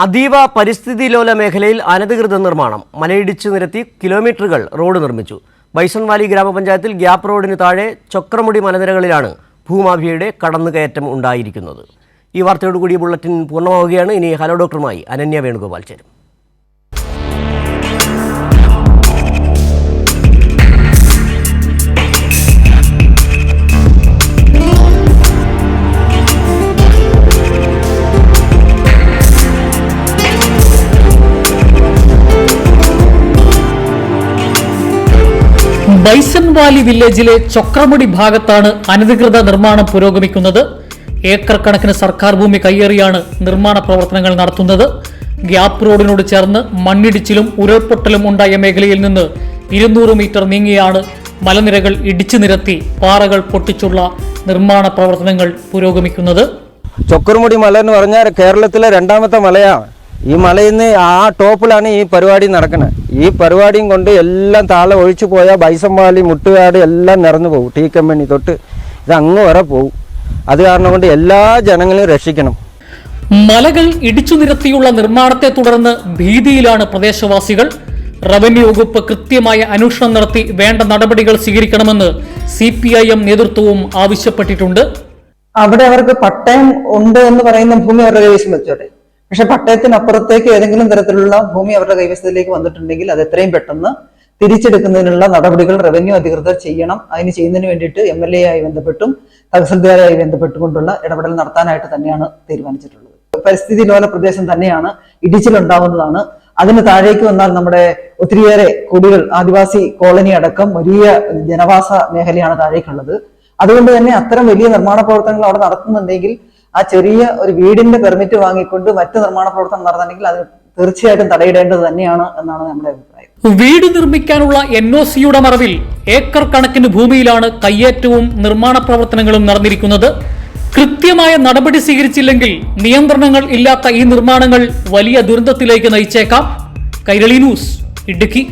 അതീവ പരിസ്ഥിതിലോല മേഖലയിൽ അനധികൃത നിർമ്മാണം മലയിടിച്ച് നിരത്തി കിലോമീറ്ററുകൾ റോഡ് നിർമ്മിച്ചു. ബൈസൺ വാലി ഗ്രാമപഞ്ചായത്തിൽ ഗ്യാപ്പ് റോഡിന് താഴെ ചൊക്രമുടി മലനിരകളിലാണ് ഭൂമാഫിയയുടെ കടന്നുകയറ്റം ഉണ്ടായിരിക്കുന്നത്. ഈ വാർത്തയോടുകൂടി ബുള്ളറ്റിൻ പൂർണ്ണമാവുകയാണ്. ഇനി ഹലോ ഡോക്ടറുമായി അനന്യ വേണുഗോപാൽ ചേരും. ബൈസൺ വാലി വില്ലേജിലെ ചൊക്രമുടി ഭാഗത്താണ് അനധികൃത നിർമ്മാണം പുരോഗമിക്കുന്നത്. ഏക്കർ കണക്കിന് സർക്കാർ ഭൂമി കയ്യേറിയാണ് നിർമ്മാണ പ്രവർത്തനങ്ങൾ നടത്തുന്നത്. ഗ്യാപ്പ് റോഡിനോട് ചേർന്ന് മണ്ണിടിച്ചിലും ഉരുൾപൊട്ടലും ഉണ്ടായ മേഖലയിൽ നിന്ന് 200 മീറ്റർ നീങ്ങിയാണ് മലനിരകൾ ഇടിച്ചു നിരത്തി പാറകൾ പൊട്ടിച്ചുള്ള നിർമ്മാണ പ്രവർത്തനങ്ങൾ പുരോഗമിക്കുന്നത്. ചൊക്രമുടി മല എന്ന് പറഞ്ഞാൽ കേരളത്തിലെ രണ്ടാമത്തെ മലയാണ്. ഈ മലയിൽ നിന്ന് ആ ടോപ്പിലാണ് ഈ പരിപാടി നടക്കുന്നത്. ഈ പരിപാടിയും കൊണ്ട് എല്ലാം താഴെ ഒഴിച്ചു പോയാൽ ബൈസൺ വാലി, മുട്ടുകാട് എല്ലാം നിറഞ്ഞു പോകും. ടീ കമ്പനി തൊട്ട് ഇത് അങ്ങ് വരെ പോകും. അത് കാരണം കൊണ്ട് എല്ലാ ജനങ്ങളെയും രക്ഷിക്കണം. മലകൾ ഇടിച്ചു നിരത്തിയുള്ള നിർമ്മാണത്തെ തുടർന്ന് ഭീതിയിലാണ് പ്രദേശവാസികൾ. റവന്യൂ വകുപ്പ് കൃത്യമായ അന്വേഷണം നടത്തി വേണ്ട നടപടികൾ സ്വീകരിക്കണമെന്ന് CPIM നേതൃത്വവും ആവശ്യപ്പെട്ടിട്ടുണ്ട്. അവിടെ അവർക്ക് പട്ടയം ഉണ്ട് എന്ന് പറയുന്ന ഭൂമി അവരുടെ കൈവശം വെച്ചോട്ടെ. പക്ഷെ പട്ടയത്തിനപ്പുറത്തേക്ക് ഏതെങ്കിലും തരത്തിലുള്ള ഭൂമി അവരുടെ കൈവശത്തിലേക്ക് വന്നിട്ടുണ്ടെങ്കിൽ അത് എത്രയും പെട്ടെന്ന് തിരിച്ചെടുക്കുന്നതിനുള്ള നടപടികൾ റവന്യൂ അധികൃതർ ചെയ്യണം. അതിന് ചെയ്യുന്നതിന് വേണ്ടിയിട്ട് MLA ആയി ബന്ധപ്പെട്ടും തഹസിൽദാരായി ബന്ധപ്പെട്ടുകൊണ്ടുള്ള ഇടപെടൽ നടത്താനായിട്ട് തന്നെയാണ് തീരുമാനിച്ചിട്ടുള്ളത്. പരിസ്ഥിതി ലോല പ്രദേശം തന്നെയാണ്, ഇടിച്ചിലുണ്ടാവുന്നതാണ്. അതിന് താഴേക്ക് വന്നാൽ നമ്മുടെ ഒത്തിരിയേറെ കുടികൾ, ആദിവാസി കോളനി അടക്കം വലിയ ജനവാസ മേഖലയാണ് താഴേക്കുള്ളത്. അതുകൊണ്ട് തന്നെ അത്തരം വലിയ നിർമ്മാണ പ്രവർത്തനങ്ങൾ അവിടെ നടത്തുന്നുണ്ടെങ്കിൽ ആ ചെറിയ ഒരു വീടിന്റെ പെർമിറ്റ് വാങ്ങിക്കൊണ്ട് മറ്റ് നിർമ്മാണ പ്രവർത്തനം നടന്നിട്ടുണ്ടെങ്കിൽ അത് തീർച്ചയായിട്ടും തടയിടേണ്ടത് തന്നെയാണ് എന്നാണ് നമ്മുടെ അഭിപ്രായം. വീട് നിർമ്മിക്കാനുള്ള NOCയുടെ മറവിൽ ഏക്കർ കണക്കിന് ഭൂമിയിലാണ് കയ്യേറ്റവും നിർമ്മാണ പ്രവർത്തനങ്ങളും നടന്നിരിക്കുന്നത്. കൃത്യമായ നടപടി സ്വീകരിച്ചില്ലെങ്കിൽ നിയന്ത്രണങ്ങൾ ഇല്ലാത്ത ഈ നിർമ്മാണങ്ങൾ വലിയ ദുരന്തത്തിലേക്ക് നയിച്ചേക്കാം. കൈരളി ന്യൂസ്, ഇടുക്കി.